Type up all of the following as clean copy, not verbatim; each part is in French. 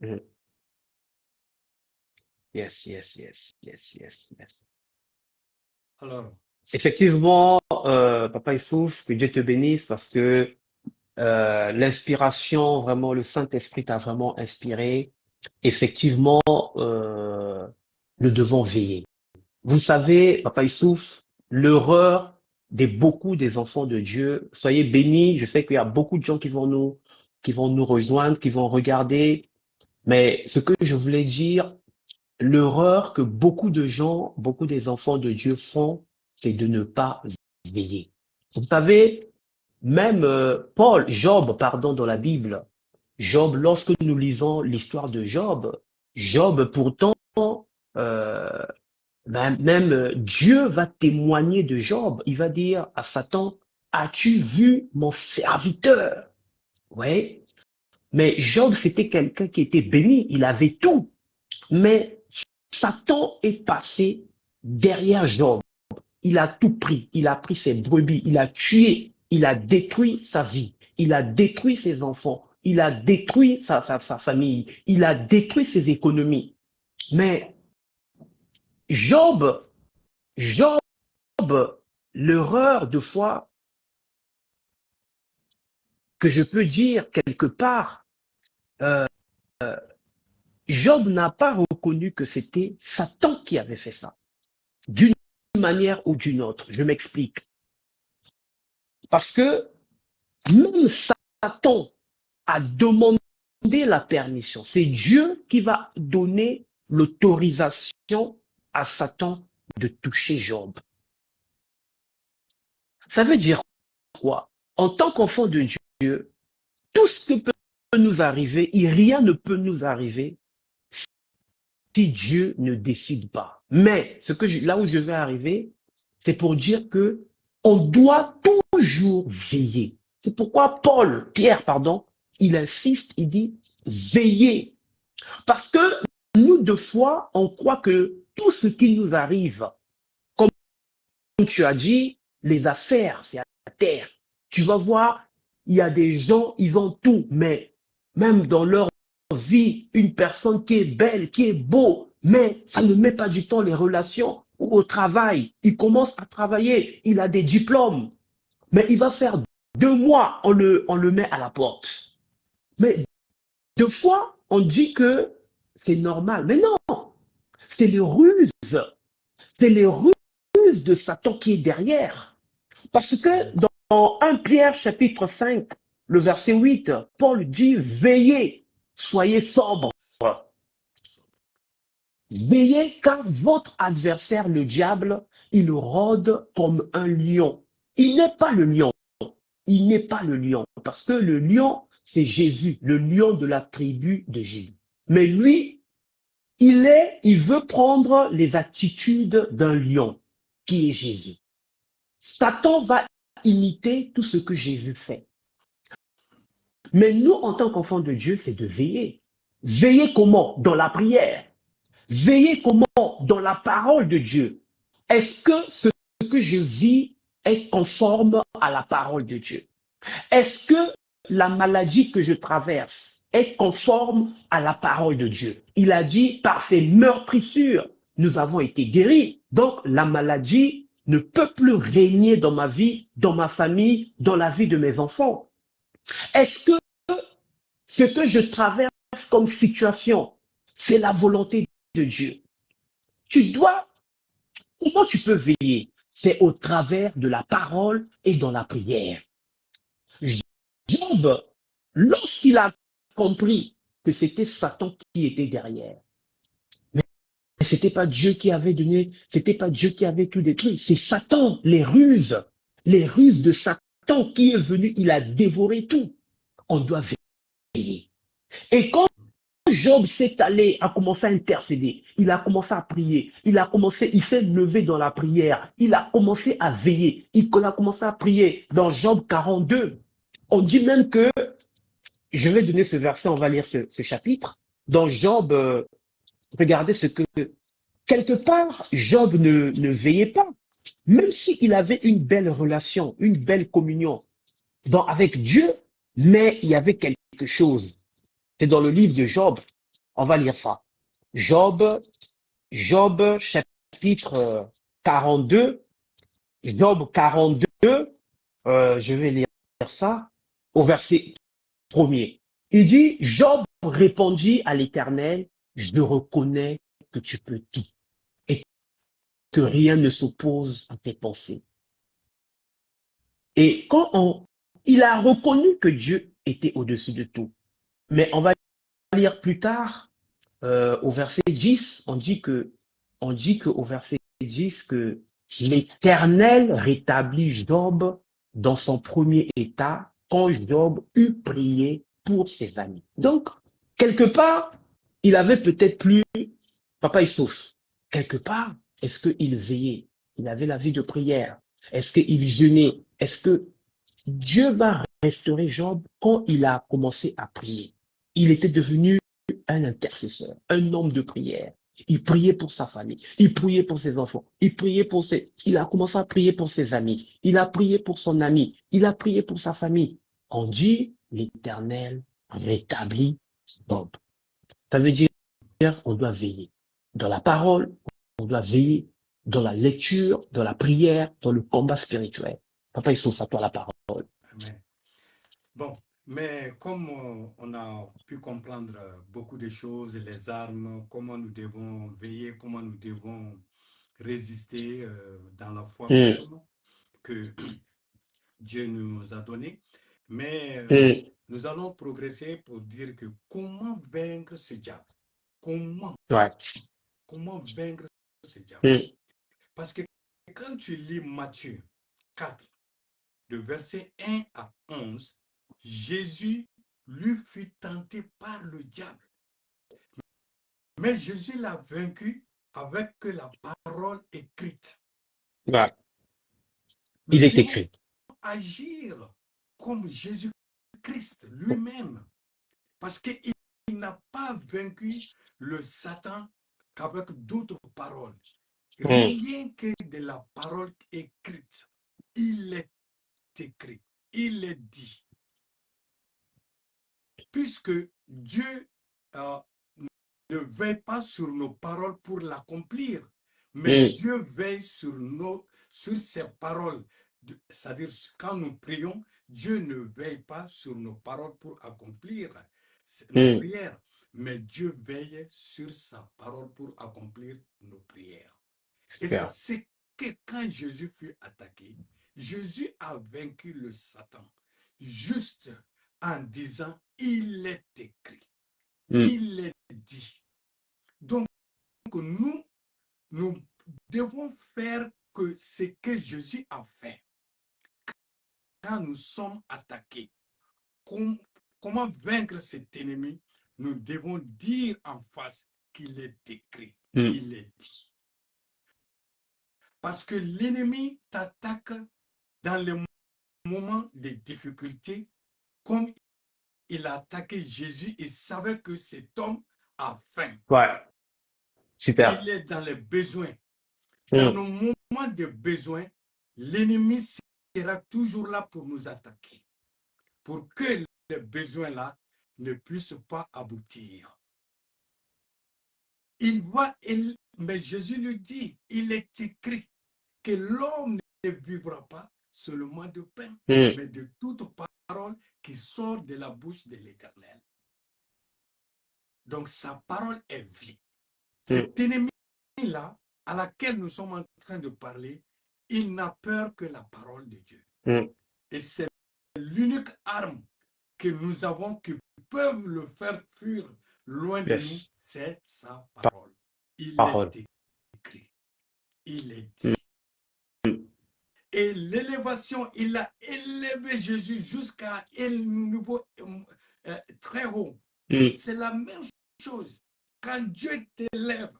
Mhm. Yes, yes, yes, yes, yes, yes. Alors, Effectivement, Papa Youssouf, que Dieu te bénisse parce que l'inspiration, vraiment, le Saint-Esprit t'a vraiment inspiré. Effectivement, euh, nous devons veiller. Vous savez, Papa Youssouf, l'horreur des beaucoup des enfants de Dieu, soyez bénis. Je sais qu'il y a beaucoup de gens qui vont nous rejoindre, qui vont regarder. Mais ce que je voulais dire, l'erreur que beaucoup de gens, beaucoup des enfants de Dieu font, c'est de ne pas veiller. Vous savez, même Job, pardon, dans la Bible, Job, lorsque nous lisons l'histoire de Job, Job, pourtant, euh, même Dieu va témoigner de Job. Il va dire à Satan, as-tu vu mon serviteur? Ouais. Mais Job, c'était quelqu'un qui était béni. Il avait tout. Mais Satan est passé derrière Job. Il a tout pris. Il a pris ses brebis. Il a tué. Il a détruit sa vie. Il a détruit ses enfants. Il a détruit sa famille. Il a détruit ses économies. Mais Job, Job, l'erreur de foi que je peux dire quelque part, euh, Job n'a pas reconnu que c'était Satan qui avait fait ça, d'une manière ou d'une autre. Je m'explique. Parce que même Satan a demandé la permission. C'est Dieu qui va donner l'autorisation à Satan de toucher Job. Ça veut dire quoi? En tant qu'enfant de Dieu, tout ce qui peut nous arriver, et rien ne peut nous arriver si Dieu ne décide pas. Mais là où je vais arriver, c'est pour dire que on doit toujours veiller. C'est pourquoi Pierre, pardon, il insiste, il dit veillez. Parce que nous, de fois, on croit que tout ce qui nous arrive, comme tu as dit, les affaires, c'est à la terre. Tu vas voir, il y a des gens, ils ont tout, mais même dans leur vie, une personne qui est belle, qui est beau, mais ça ne met pas du temps les relations ou au travail. Il commence à travailler, il a des diplômes, mais il va faire 2 mois, on le met à la porte. Mais deux fois, on dit que c'est normal. Mais non, c'est les ruses. C'est les ruses de Satan qui est derrière. Parce que dans 1 Pierre chapitre 5, le verset 8, Paul dit, veillez, soyez sobres. Veillez car votre adversaire, le diable, il rôde comme un lion. Il n'est pas le lion. Il n'est pas le lion. Parce que le lion, c'est Jésus, le lion de la tribu de Jésus. Mais lui, il veut prendre les attitudes d'un lion, qui est Jésus. Satan va imiter tout ce que Jésus fait. Mais nous, en tant qu'enfants de Dieu, c'est de veiller. Veiller comment? Dans la prière. Veiller comment? Dans la parole de Dieu. Est-ce que ce que je vis est conforme à la parole de Dieu? Est-ce que la maladie que je traverse est conforme à la parole de Dieu? Il a dit, par ses meurtrissures, nous avons été guéris. Donc, la maladie ne peut plus régner dans ma vie, dans ma famille, dans la vie de mes enfants. Est-ce que ce que je traverse comme situation, c'est la volonté de Dieu? Tu dois, comment tu peux veiller? C'est au travers de la parole et dans la prière. Job, lorsqu'il a compris que c'était Satan qui était derrière, mais c'était pas Dieu qui avait donné, c'était pas Dieu qui avait tout détruit, c'est Satan, les ruses de Satan qui est venu, il a dévoré tout. On doit veiller. Et quand Job s'est allé, a commencé à intercéder, il a commencé à prier, il s'est levé dans la prière, il a commencé à veiller, il a commencé à prier dans Job 42. On dit même que je vais donner ce verset, on va lire ce chapitre. Dans Job, regardez ce que, quelque part, Job ne veillait pas. Même s'il avait une belle relation, une belle communion avec Dieu, mais il y avait quelque chose. C'est dans le livre de Job. On va lire ça. Job, Job chapitre 42, Job 42, je vais lire ça au verset 1er. Il dit, Job répondit à l'Éternel, je reconnais que tu peux tout et que rien ne s'oppose à tes pensées. Et il a reconnu que Dieu était au-dessus de tout. Mais on va lire plus tard, au verset 10, on dit que au verset 10 que l'Éternel rétablit Job dans son premier état quand Job eut prié pour ses amis. Donc, quelque part, il avait peut-être plus, papa il souffre. Quelque part, est-ce qu'il veillait? Il avait la vie de prière. Est-ce qu'il jeûnait? Est-ce que Dieu va restaurer Job quand il a commencé à prier? Il était devenu un intercesseur, un homme de prière. Il priait pour sa famille, il priait pour ses enfants, il a commencé à prier pour ses amis, il a prié pour son ami, il a prié pour sa famille. On dit, l'Éternel rétablit Job. Ça veut dire qu'on doit veiller. Dans la parole, on doit veiller dans la lecture, dans la prière, dans le combat spirituel. Papa, il sauve à toi la parole. Amen. Bon, mais comme on a pu comprendre beaucoup de choses, les armes, comment nous devons veiller, comment nous devons résister dans la foi Mm, ferme que Dieu nous a donnée, mais mm, nous allons progresser pour dire que comment vaincre ce diable? Comment? ouais. Comment vaincre ce diable? Mm, Parce que quand tu lis Matthieu 4, de verset 1 à 11, Jésus lui fut tenté par le diable. Mais Jésus l'a vaincu avec la parole écrite. ouais. Nous Il est devons écrit. agir comme Jésus-Christ lui-même. Parce qu'il n'a pas vaincu le Satan qu'avec d'autres paroles. Mm, Rien que de la parole écrite. Il est écrit. Il est dit. Puisque Dieu ne veille pas sur nos paroles pour l'accomplir, mais mm, Dieu veille sur ses paroles. C'est-à-dire, quand nous prions, Dieu ne veille pas sur nos paroles pour accomplir nos mm. prières, mais Dieu veille sur sa parole pour accomplir nos prières. Et c'est Super. ce que quand Jésus fut attaqué, Jésus a vaincu le Satan juste en disant, il est écrit, Mm, il est dit. Donc, nous devons faire que ce que Jésus a fait quand nous sommes attaqués. Comment vaincre cet ennemi? Nous devons dire en face qu'il est écrit, mm. il est dit. Parce que l'ennemi t'attaque dans les moments de difficulté, comme il a attaqué Jésus, il savait que cet homme a faim. Ouais. Super. Il est dans les besoins. Dans Mm, nos moments de besoin, l'ennemi sera toujours là pour nous attaquer, pour que les besoins-là ne puissent pas aboutir. Mais Jésus lui dit, il est écrit que l'homme ne vivra pas seulement de pain, mm, mais de toute parole qui sort de la bouche de l'Éternel. Donc sa parole est vie. mm, Cet ennemi-là, à laquelle nous sommes en train de parler, il n'a peur que la parole de Dieu. mm. Et c'est l'unique arme que nous avons qui peuvent le faire fuir loin de nous, Yes. c'est sa parole. Il est Parole. écrit, il est Mm, dit. Et l'élévation, il a élevé Jésus jusqu'à un niveau très haut. mm. C'est la même chose. Quand Dieu t'élève,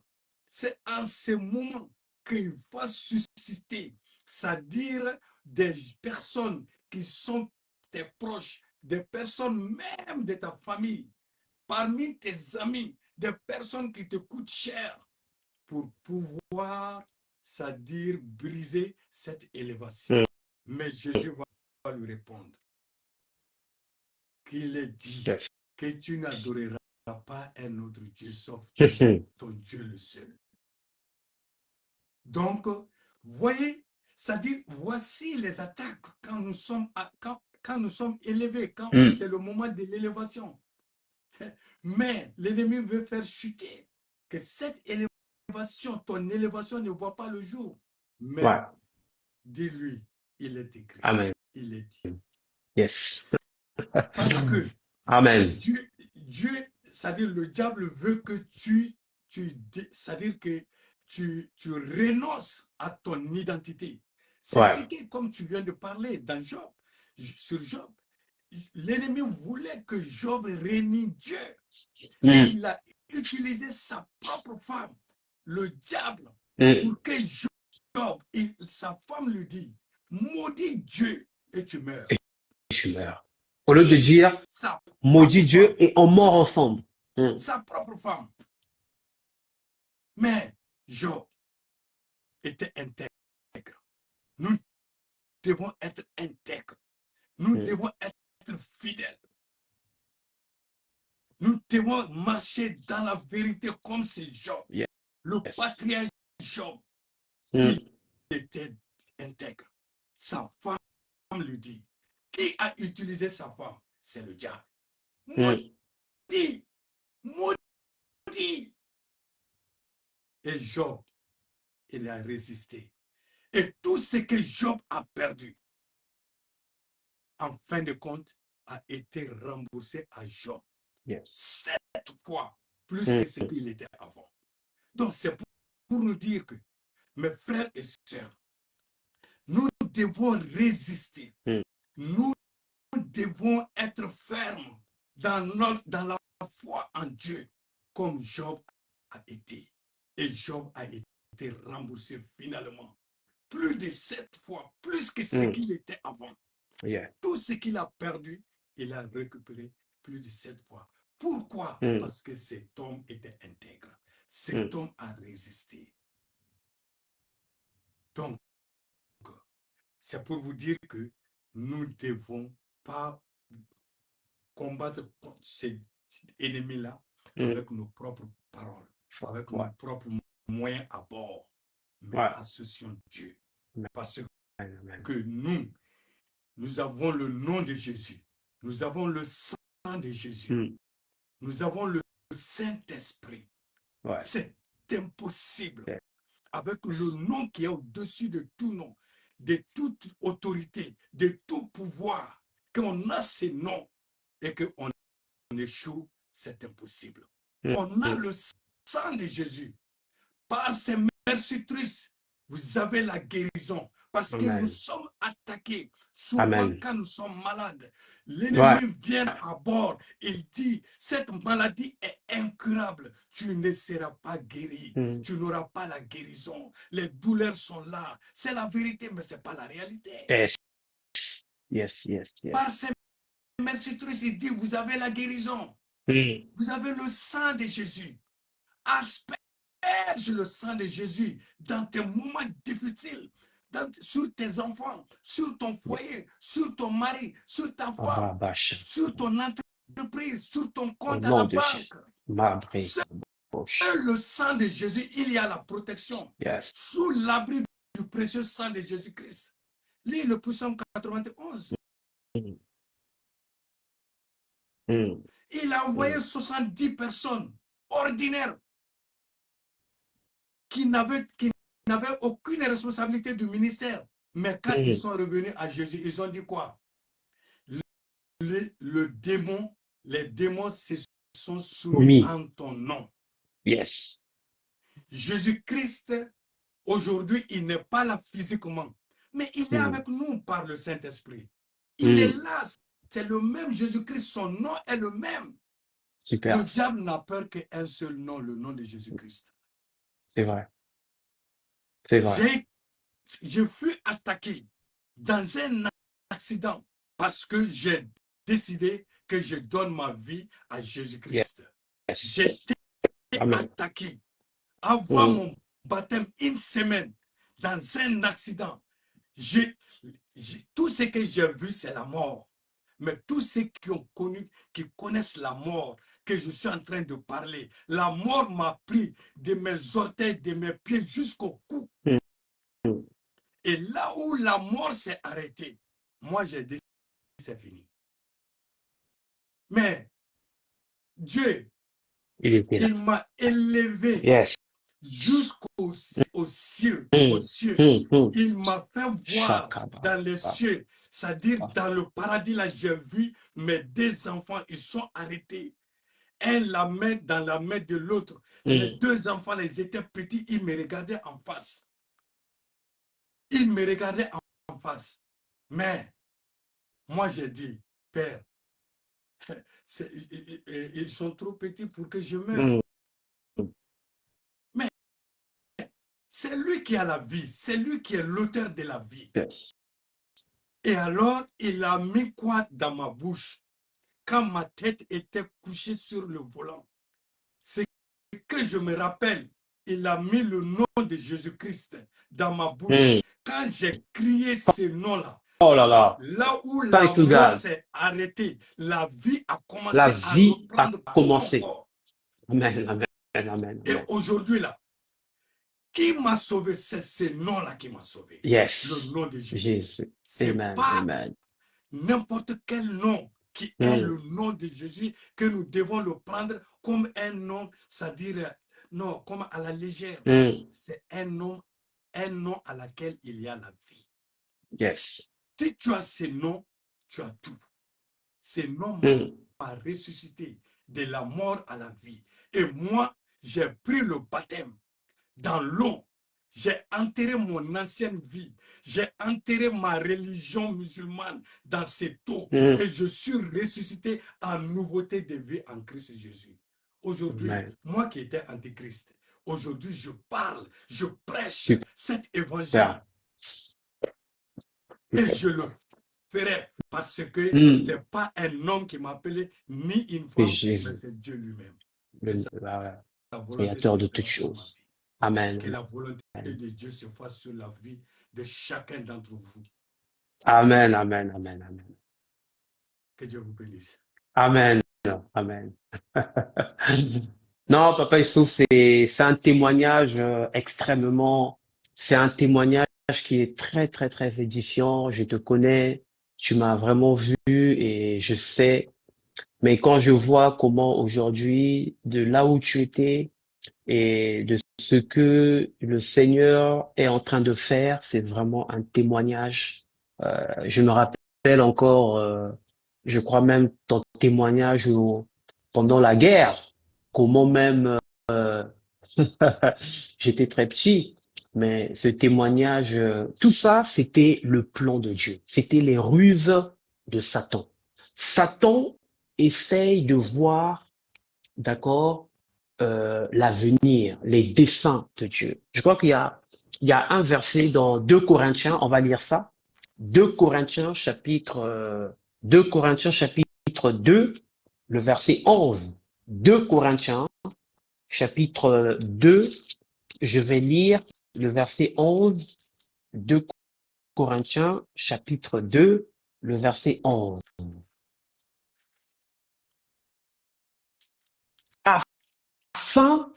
c'est en ce moment qu'il va susciter, c'est-à-dire des personnes qui sont tes proches, des personnes même de ta famille, parmi tes amis, des personnes qui te coûtent cher pour pouvoir, c'est-à-dire briser cette élévation. Mm. Mais Jésus va lui répondre qu'il est dit Yes. que tu n'adoreras pas un autre Dieu sauf Mhm. ton Dieu le seul. Donc, voyez, c'est-à-dire, voici les attaques quand nous sommes, quand nous sommes élevés, quand Mm. c'est le moment de l'élévation. Mais l'ennemi veut faire chuter que cette élévation, ton élévation ne voit pas le jour. Mais Ouais. dis-lui, il est écrit, Amen. il est dit. Yes. Parce que Amen. Dieu, c'est-à-dire le diable veut que c'est-à-dire que tu renonces à ton identité. C'est ce Ouais. qui, comme tu viens de parler dans Job, sur Job, l'ennemi voulait que Job renie Dieu. Et Mm. il a utilisé sa propre femme, le diable, Mm. pour que Job, sa femme lui dit, maudit Dieu et tu meurs. Je meurs. Au lieu de Qui? dire Sa maudit propre femme. Dieu et on mort ensemble. Mm. Sa propre femme. Mais Job était intègre. Nous devons être intègres. Nous Mm. devons être fidèles. Nous devons marcher dans la vérité comme c'est Job. Yes. Le patriarche Job, Mm. il était intègre. Sa femme lui dit, qui a utilisé sa femme? C'est le diable. Mm. Maudit, maudit. Et Job, il a résisté. Et tout ce que Job a perdu, en fin de compte, a été remboursé à Job. Yes. 7 fois plus Mm. que ce qu'il était avant. Donc, c'est pour nous dire que, mes frères et sœurs, nous devons résister. Mm. Nous devons être fermes dans la foi en Dieu, comme Job a été. Et Job a été remboursé finalement. Plus de 7 fois, plus que ce qu'il était avant. Yeah. Tout ce qu'il a perdu, il a récupéré plus de 7 fois. Pourquoi? Mm. Parce que cet homme était intègre. Mm. Cet homme a résisté. Donc, c'est pour vous dire que nous ne devons pas combattre cet ennemi-là Mm. avec nos propres paroles, avec Ouais. nos propres moyens à bord, mais Ouais. associons Dieu. Amen. Parce Amen. que nous avons le nom de Jésus, nous avons le sang de Jésus, Mm. nous avons le Saint-Esprit. Ouais. C'est impossible. Yes. Avec le nom qui est au-dessus de tout nom, de toute autorité, de tout pouvoir, qu'on a ces noms et qu'on échoue, c'est impossible. Mm. On a le sang de Jésus. Par ses meurtrices, vous avez la guérison. Parce que nous Amen. sommes attaqués. Souvent, Amen. quand nous sommes malades, Ouais. l'ennemi vient à bord. Il dit, cette maladie est incurable. Tu ne seras pas guéri. Mm. Tu n'auras pas la guérison. Les douleurs sont là. C'est la vérité, mais ce n'est pas la réalité. Yes. Yes. Yes. Par Yes. ses meurtrices, il dit, vous avez la guérison. Mm. Vous avez le sang de Jésus. Asperge le sang de Jésus dans tes moments difficiles, sur tes enfants, sur ton foyer, sur ton mari, sur ta femme, Rabash. sur ton entreprise, sur ton Au compte à nom la de Jésus. banque. Mabré. Seul Bosh. le sang de Jésus, il y a la protection. Yes. Sous l'abri du précieux sang de Jésus-Christ. Lis le psaume 91. Mm. Mm. Il a envoyé Mm. 70 personnes ordinaires qui n'avaient aucune responsabilité du ministère. Mais quand ils Mm. sont revenus à Jésus, ils ont dit quoi? Le démon, les démons se sont soumis Oui. en ton nom. Yes. Jésus-Christ, aujourd'hui, il n'est pas là physiquement, mais il est Mm. avec nous par le Saint-Esprit. Il est Mm. là, c'est le même Jésus-Christ, son nom est le même. Le Super. diable n'a peur qu'un seul nom, le nom de Jésus-Christ. C'est vrai. C'est vrai. Je fus attaqué dans un accident parce que j'ai décidé que je donne ma vie à Jésus-Christ. Yes. J'ai été Amen. attaqué avant Mm. mon baptême, une semaine, dans un accident. Tout ce que j'ai vu, c'est la mort. Mais tous ceux qui ont connu, qui connaissent la mort, que je suis en train de parler. La mort m'a pris de mes orteils, de mes pieds jusqu'au cou. Et là où la mort s'est arrêtée, moi j'ai dit, c'est fini. Mais Dieu, il m'a élevé jusqu'au cieux. Au cieux. Il m'a fait voir dans les cieux, c'est-à-dire dans le paradis, là, j'ai vu mes deux enfants, ils sont arrêtés. Un la main dans la main de l'autre. Les deux enfants, ils étaient petits, ils me regardaient en face. Ils me regardaient en face. Mais moi, j'ai dit, Père, ils sont trop petits pour que je meure. Mais c'est lui qui a la vie. C'est lui qui est l'auteur de la vie. Et alors, il a mis quoi dans ma bouche quand ma tête était couchée sur le volant? C'est que je me rappelle, il a mis le nom de Jésus-Christ dans ma bouche. Quand j'ai crié ce nom-là, là où la mort s'est arrêtée, la vie a commencé à reprendre tout mon corps. Amen, amen, amen. Et aujourd'hui, là, qui m'a sauvé? C'est ce nom-là qui m'a sauvé. Le nom de Jésus. C'est pas n'importe quel nom qui est le nom de Jésus que nous devons le prendre comme un nom, c'est-à-dire, non, comme à la légère. C'est un nom à laquelle il y a la vie. Si tu as ce nom, tu as tout. Ce nom m'a ressuscité de la mort à la vie. Et moi, j'ai pris le baptême dans l'eau. J'ai enterré mon ancienne vie. J'ai enterré ma religion musulmane dans cette eau. Et je suis ressuscité en nouveauté de vie en Christ Jésus. Aujourd'hui, moi qui étais antichrist, aujourd'hui je parle, je prêche cet évangile. Et je le ferai parce que ce n'est pas un homme qui m'a appelé, ni une femme, mais c'est Dieu lui-même. Créateur de toutes choses. Amen. Que la volonté de Dieu se fasse sur la vie de chacun d'entre vous. Amen, amen, amen, amen. Que Dieu vous bénisse. Amen, amen. Non, Papa Youssouf, c'est un témoignage extrêmement, c'est un témoignage qui est très, très, très édifiant. Je te connais, tu m'as vraiment vu et je sais. Mais quand je vois comment aujourd'hui, de là où tu étais et de ce que le Seigneur est en train de faire, c'est vraiment un témoignage. Je me rappelle encore, je crois même ton témoignage pendant la guerre, comment même j'étais très petit, mais ce témoignage, tout ça, c'était le plan de Dieu. C'était les ruses de Satan. Satan essaye de voir, d'accord, l'avenir, les desseins de Dieu. Je crois il y a un verset dans 2 Corinthiens, on va lire ça. 2 Corinthiens chapitre 2, le verset 11. 2 Corinthiens chapitre 2, je vais lire le verset 11. 2 Corinthiens chapitre 2, le verset 11. Afin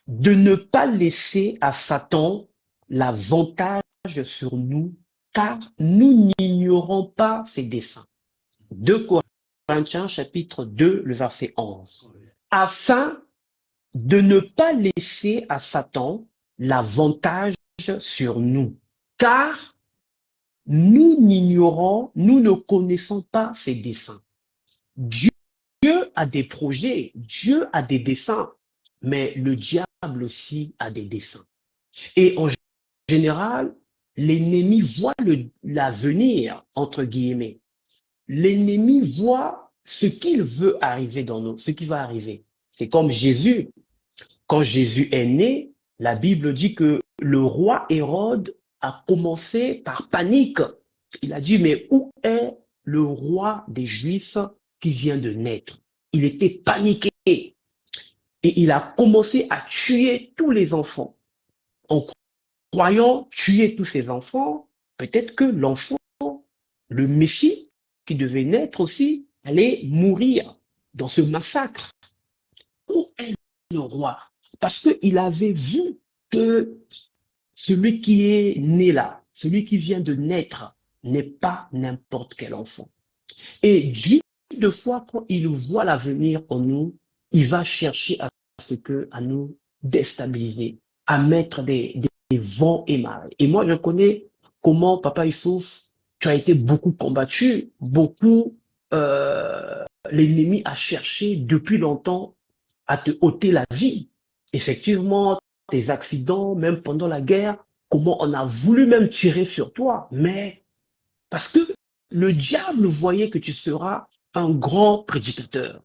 de ne pas laisser à Satan l'avantage sur nous, car nous n'ignorons pas ses desseins. 2 Corinthiens chapitre 2, le verset 11. Afin de ne pas laisser à Satan l'avantage sur nous, car nous n'ignorons, nous ne connaissons pas ses desseins. Dieu a des projets, Dieu a des desseins, mais le diable aussi a des desseins. Et en général, l'ennemi voit l'avenir, entre guillemets. L'ennemi voit ce qu'il veut arriver dans nous, ce qui va arriver. C'est comme Jésus. Quand Jésus est né, la Bible dit que le roi Hérode a commencé par panique. Il a dit, mais où est le roi des Juifs qui vient de naître? Il était paniqué. Et il a commencé à tuer tous les enfants. En croyant tuer tous ces enfants, peut-être que l'enfant, le Messie, qui devait naître aussi, allait mourir dans ce massacre. où est le roi? Parce qu'il avait vu que celui qui est né là, celui qui vient de naître, n'est pas n'importe quel enfant. Et Dieu, de fois, quand il voit l'avenir en nous, il va chercher à nous déstabiliser, à mettre des vents et marées. Et moi, je connais comment, Papa Youssouf, tu as été beaucoup combattu, beaucoup, l'ennemi a cherché depuis longtemps à te ôter la vie. Effectivement, tes accidents, même pendant la guerre, comment on a voulu même tirer sur toi, mais parce que le diable voyait que tu seras un grand prédicateur.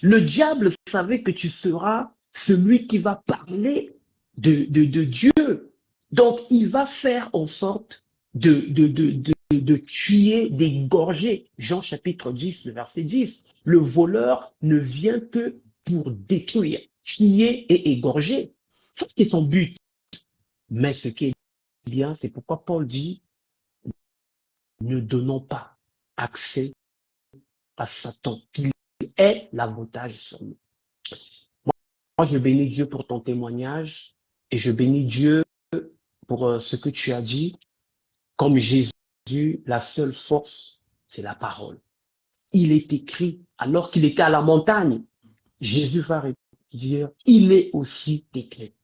Le diable savait que tu seras celui qui va parler de Dieu. Donc, il va faire en sorte de tuer, d'égorger. Jean chapitre 10, le verset 10. Le voleur ne vient que pour détruire, tuer et égorger. Ça, c'est son but. Mais ce qui est bien, c'est pourquoi Paul dit, ne donnons pas accès à Satan, qu'il ait l'avantage sur nous. Moi, je bénis Dieu pour ton témoignage et je bénis Dieu pour ce que tu as dit. Comme Jésus, la seule force, c'est la parole. Il est écrit, alors qu'il était à la montagne, Jésus va dire, il est aussi écrit.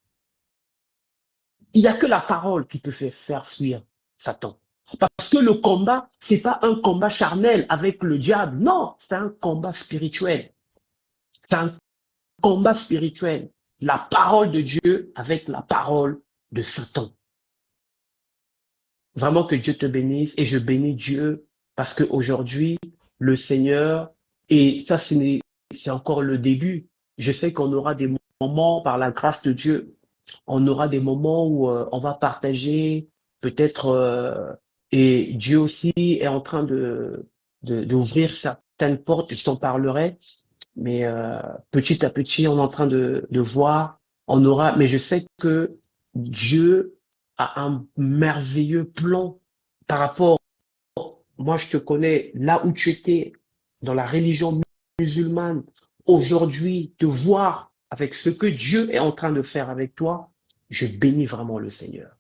Il n'y a que la parole qui peut faire fuir Satan. Parce que le combat, c'est pas un combat charnel avec le diable. Non, c'est un combat spirituel. C'est un combat spirituel. La parole de Dieu avec la parole de Satan. Vraiment que Dieu te bénisse et je bénis Dieu parce qu'aujourd'hui, le Seigneur, et ça c'est encore le début, je sais qu'on aura des moments par la grâce de Dieu, on aura des moments où on va partager peut-être et Dieu aussi est en train d'ouvrir certaines portes, je t'en parlerai, mais petit à petit on est en train de voir, on aura, mais je sais que Dieu a un merveilleux plan par rapport, moi je te connais là où tu étais dans la religion musulmane, aujourd'hui de voir avec ce que Dieu est en train de faire avec toi, je bénis vraiment le Seigneur.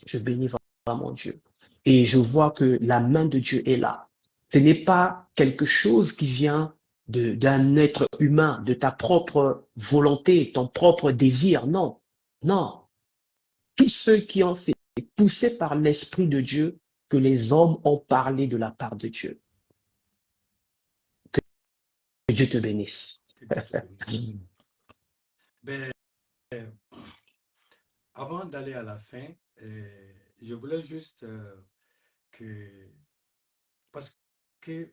Je bénis vraiment Dieu. Et je vois que la main de Dieu est là. Ce n'est pas quelque chose qui vient d'un être humain, de ta propre volonté, ton propre désir. Non, non. Tous ceux qui ont été poussés par l'Esprit de Dieu, que les hommes ont parlé de la part de Dieu. Que Dieu te bénisse. Que Dieu te bénisse. Ben, avant d'aller à la fin, je voulais juste que, parce que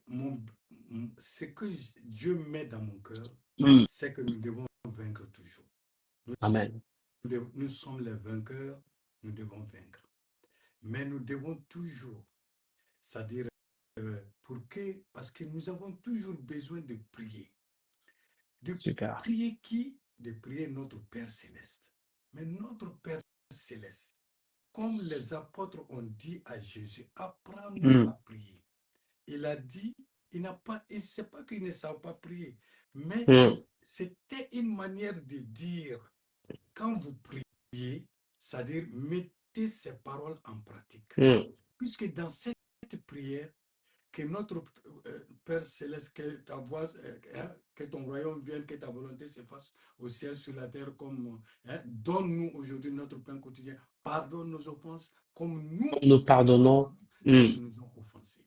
ce que Dieu met dans mon cœur, Mm. c'est que nous devons vaincre toujours. Amen. Nous sommes les vainqueurs, nous devons vaincre. Mais nous devons toujours, c'est-à-dire parce que nous avons toujours besoin de prier. De Super. prier qui? De prier notre Père céleste. Mais notre Père céleste, comme les apôtres ont dit à Jésus, apprends-nous Mm. à prier. Il a dit, il n'a pas, et c'est pas qu'il ne savent pas prier, mais Mm. c'était une manière de dire, quand vous priez, c'est-à-dire mettez ces paroles en pratique. Mm. Puisque dans cette prière, que notre Père céleste, que ta voix, que ton royaume vienne, que ta volonté se fasse au ciel, sur la terre, comme donne-nous aujourd'hui notre pain quotidien, pardonne nos offenses, comme nous Nous aussi nous pardonnons. pardonnons ceux Mm. qui nous ont offensés.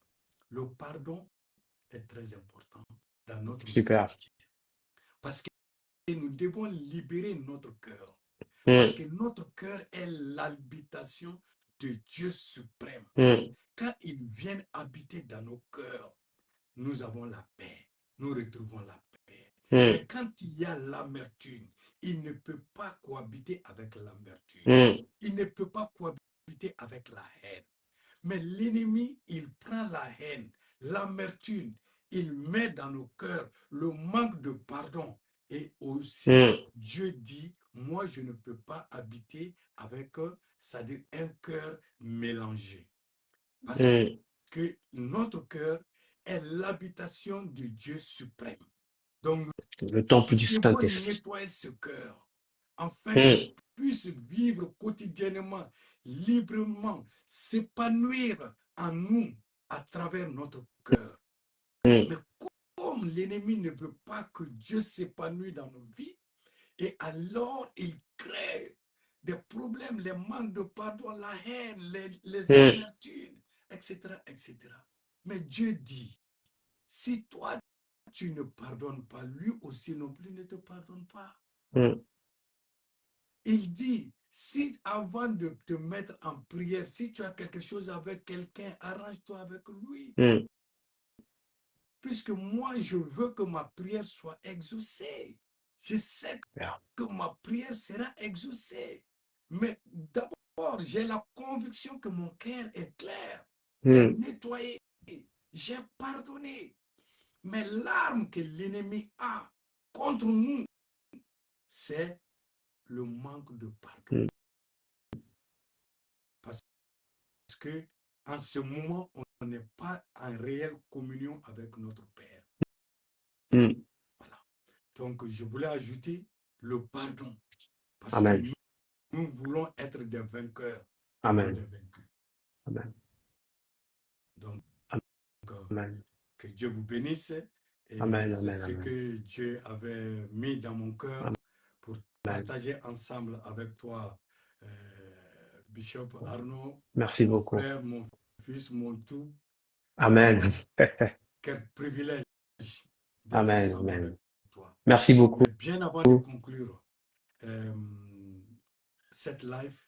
Le pardon est très important dans notre vie Super. chrétienne. Parce que nous devons libérer notre cœur. Parce Mm. que notre cœur est l'habitation de Dieu suprême. Mm. Quand ils viennent habiter dans nos cœurs, nous avons la paix. Nous retrouvons la paix. Mm. Mais quand il y a l'amertume, il ne peut pas cohabiter avec l'amertume. Mm. Il ne peut pas cohabiter avec la haine. Mais l'ennemi, il prend la haine, l'amertume, il met dans nos cœurs le manque de pardon. Et aussi, Mm. Dieu dit, moi, je ne peux pas habiter avec, c'est-à-dire un cœur mélangé. Parce Mm. que notre cœur est l'habitation du Dieu suprême. Donc, Le temple Nous du devons Saint-Esprit. nettoyer ce cœur afin qu'il Mm, puisse vivre quotidiennement, librement, s'épanouir en nous à travers notre cœur. mm, Mais comme l'ennemi ne veut pas que Dieu s'épanouisse dans nos vies, et alors il crée des problèmes, les manques de pardon, la haine, les mm, amertumes, etc., etc. Mais Dieu dit, si toi, tu ne pardonnes pas, lui aussi non plus ne te pardonne pas. mm, Il dit, si avant de te mettre en prière, si tu as quelque chose avec quelqu'un, arrange-toi avec lui. mm. Puisque moi, je veux que ma prière soit exaucée. Je sais Yeah. que ma prière sera exaucée. Mais d'abord, j'ai la conviction que mon cœur est clair, est Mm, nettoyé. J'ai pardonné. Mais l'arme que l'ennemi a contre nous, c'est le manque de pardon. mm, Parce que en ce moment, on n'est pas en réelle communion avec notre Père. mm. Voilà. Donc, je voulais ajouter le pardon. Parce que Amen. nous voulons être des vainqueurs et non des Amen. vaincus. Amen. Donc, Amen. que Dieu vous bénisse. Et Amen. c'est Amen. ce Amen. que Dieu avait mis dans mon cœur pour Amen. partager ensemble avec toi, Bishop Arnaud, Merci mon beaucoup. frère, mon fils, mon tout. Amen. Vraiment, quel privilège d'être Amen. ensemble avec Amen. toi. Merci beaucoup. Mais bien avant de conclure euh, cette live,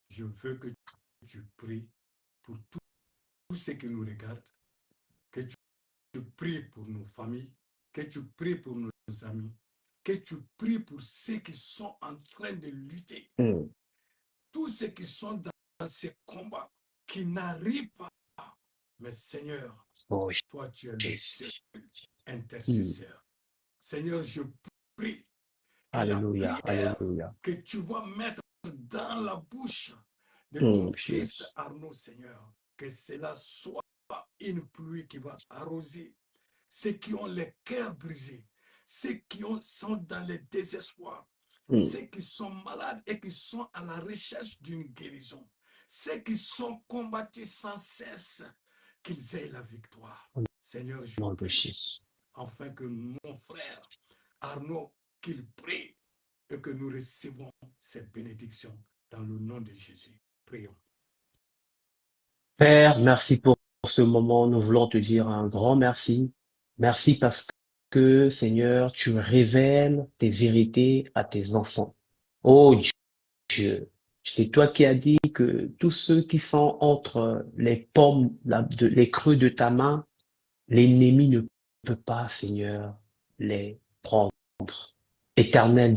je veux que tu pries pour tous ceux qui nous regardent, que tu pries pour nos familles, que tu pries pour nos amis, que tu pries pour ceux qui sont en train de lutter, Mm. tous ceux qui sont dans ces combats, qui n'arrivent pas. Mais Seigneur, Oh, toi, tu es le seul Jésus. Mm. intercesseur. Seigneur, je prie que la Alléluia. prière Alléluia. que tu vas mettre dans la bouche de ton Mm, fils Jesus. Arnaud, Seigneur, que cela soit une pluie qui va arroser ceux qui ont les cœurs brisés, ceux qui sont dans le désespoir, Mm. ceux qui sont malades et qui sont à la recherche d'une guérison, ceux qui sont combattus sans cesse, qu'ils aient la victoire. Au Seigneur, je nom de prie, Jésus. afin que mon frère Arnaud, qu'il prie et que nous recevons cette bénédiction dans le nom de Jésus. Prions. Père, merci pour ce moment. Nous voulons te dire un grand merci. Merci parce que, Seigneur, tu révèles tes vérités à tes enfants. Oh Dieu, c'est toi qui as dit que tous ceux qui sont entre les pommes, les creux de ta main, l'ennemi ne peut pas, Seigneur, les prendre. Éternel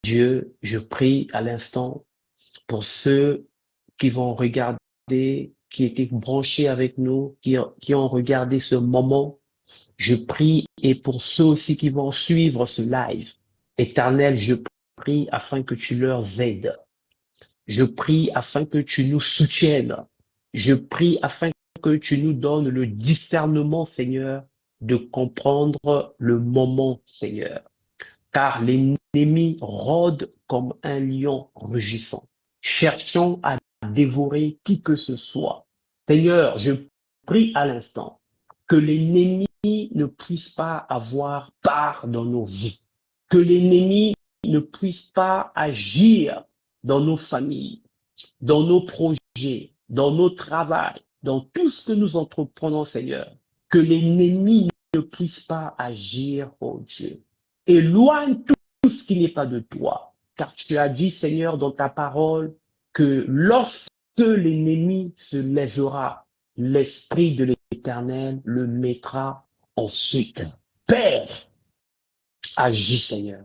Dieu, je prie à l'instant pour ceux qui vont regarder, qui étaient branchés avec nous, qui ont regardé ce moment. Je prie et pour ceux aussi qui vont suivre ce live. Éternel, je prie afin que tu leur aides. Je prie afin que tu nous soutiennes. Je prie afin que tu nous donnes le discernement, Seigneur, de comprendre le moment, Seigneur. Car l'ennemi rôde comme un lion rugissant, cherchant à dévorer qui que ce soit. Seigneur, je prie à l'instant que l'ennemi ne puisse pas avoir part dans nos vies, que l'ennemi ne puisse pas agir dans nos familles, dans nos projets, dans nos travails, dans tout ce que nous entreprenons, Seigneur, que l'ennemi ne puisse pas agir, oh Dieu. Éloigne tout ce qui n'est pas de toi, car tu as dit, Seigneur, dans ta parole, que lorsque l'ennemi se lèvera, l'Esprit de l'Éternel le mettra en fuite. Père, agis, Seigneur.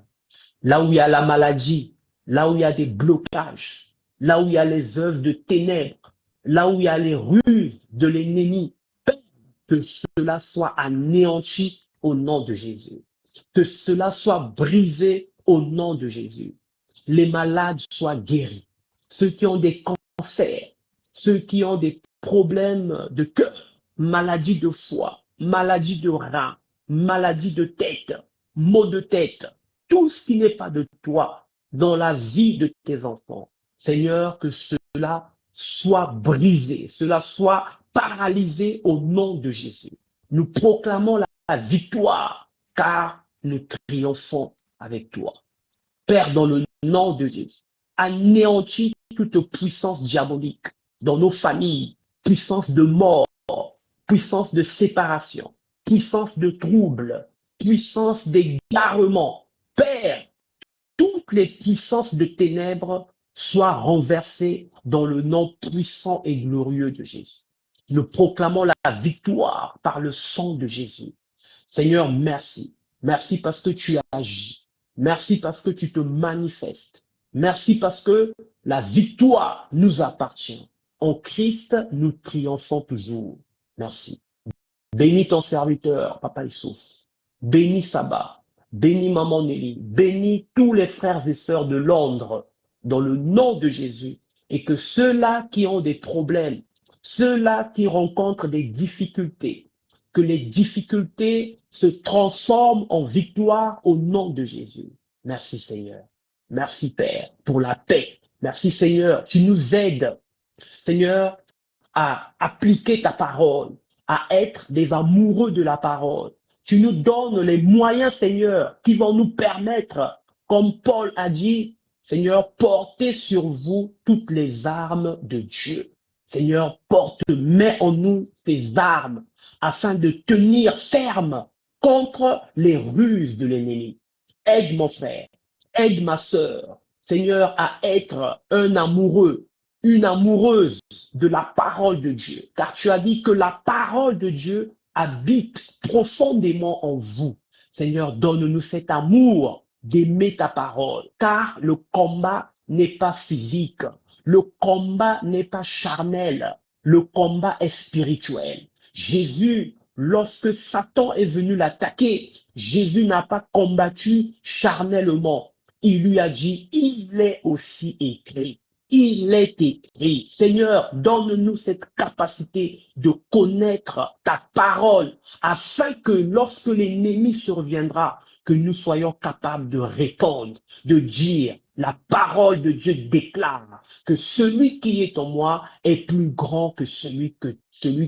Là où il y a la maladie, là où il y a des blocages, là où il y a les œuvres de ténèbres, là où il y a les ruses de l'ennemi, que cela soit anéanti au nom de Jésus. Que cela soit brisé au nom de Jésus. Les malades soient guéris. Ceux qui ont des cancers, ceux qui ont des problèmes de cœur, maladies de foie, maladies de rein, maladies de tête, maux de tête, tout ce qui n'est pas de toi dans la vie de tes enfants. Seigneur, que cela soit brisé, cela soit paralysé au nom de Jésus. Nous proclamons la victoire, car nous triomphons avec toi. Père, dans le nom de Jésus, anéantis toute puissance diabolique dans nos familles, puissance de mort, puissance de séparation, puissance de trouble, puissance d'égarement. Père, toutes les puissances de ténèbres soient renversées dans le nom puissant et glorieux de Jésus. Nous proclamons la victoire par le sang de Jésus. Seigneur, merci. Merci parce que tu agis. Merci parce que tu te manifestes. Merci parce que la victoire nous appartient. En Christ, nous triomphons toujours. Merci. Bénis ton serviteur, Papa Issouf. Bénis Saba. Bénis Maman Nelly. Bénis tous les frères et sœurs de Londres dans le nom de Jésus. Et que ceux-là qui ont des problèmes, ceux-là qui rencontrent des difficultés, que les difficultés se transforment en victoire au nom de Jésus. Merci Seigneur. Merci Père pour la paix. Merci Seigneur. Tu nous aides, Seigneur, à appliquer ta parole, à être des amoureux de la parole. Tu nous donnes les moyens, Seigneur, qui vont nous permettre, comme Paul a dit, Seigneur, portez sur vous toutes les armes de Dieu. Seigneur, mets en nous ces armes afin de tenir ferme contre les ruses de l'ennemi. Aide mon frère, aide ma sœur, Seigneur, à être un amoureux, une amoureuse de la parole de Dieu. Car tu as dit que la parole de Dieu habite profondément en vous. Seigneur, donne-nous cet amour d'aimer ta parole. Car le combat n'est pas physique. Le combat n'est pas charnel. Le combat est spirituel. Jésus, lorsque Satan est venu l'attaquer, Jésus n'a pas combattu charnellement. Il lui a dit, il est aussi écrit. Il est écrit, Seigneur, donne-nous cette capacité de connaître ta parole afin que lorsque l'ennemi surviendra, que nous soyons capables de répondre, de dire, la parole de Dieu déclare que celui qui est en moi est plus grand que celui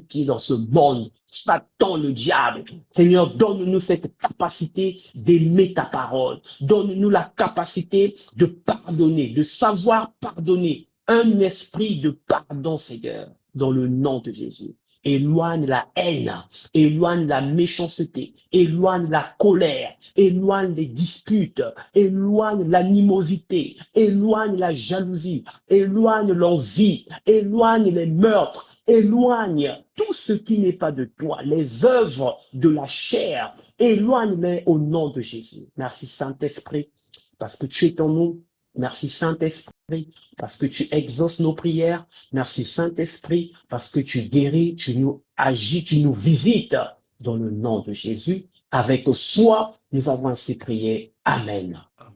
qui est dans ce monde. Satan, le diable. Seigneur, donne-nous cette capacité d'aimer ta parole. Donne-nous la capacité de pardonner, de savoir pardonner. Un esprit de pardon, Seigneur, dans le nom de Jésus. Éloigne la haine, éloigne la méchanceté, éloigne la colère, éloigne les disputes, éloigne l'animosité, éloigne la jalousie, éloigne l'envie, éloigne les meurtres, éloigne tout ce qui n'est pas de toi, les œuvres de la chair, éloigne-les au nom de Jésus. Merci Saint-Esprit, parce que tu es en nous. Merci Saint-Esprit, parce que tu exauces nos prières. Merci Saint-Esprit, parce que tu guéris, tu nous agis, tu nous visites dans le nom de Jésus. Avec foi, nous avons ainsi prié. Amen. Amen.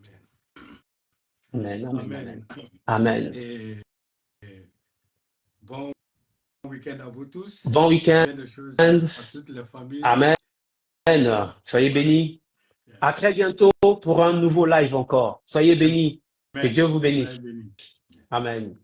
Amen, amen, Amen. amen. Amen. Et bon week-end à vous tous. Bon week-end. Plein de choses à toutes les familles. Amen. Soyez bénis. À très bientôt pour un nouveau live encore. Soyez bénis. Que Dieu vous bénisse. Amen.